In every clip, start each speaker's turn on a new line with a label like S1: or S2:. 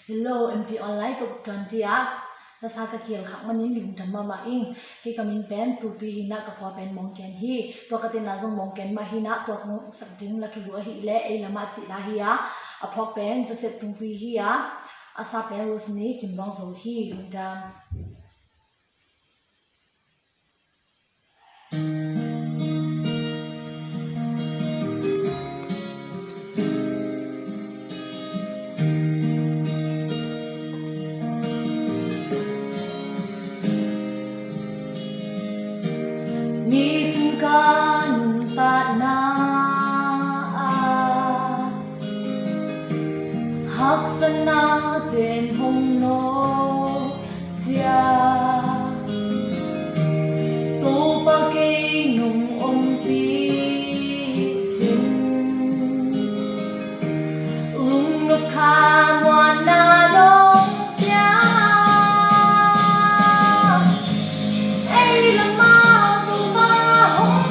S1: Hello, MP online to 20 a la sa ka kiel khak manin lim thamma ma ing ki kamin pen tu pi hina ka khwa pen mong ken hi to ka tin na zong mong ken ma hina to ka sabding la thu hi le ei lama chi la hi a aphok pen joseph tung pi hi a asa pen rosni kimbang zo hi lingdam Kan ta na hak sana ten hong no tia tu pa ke nung om pi tin no kha mwa na lo tia ei la ma tu ba hong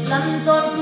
S1: Lăn tôn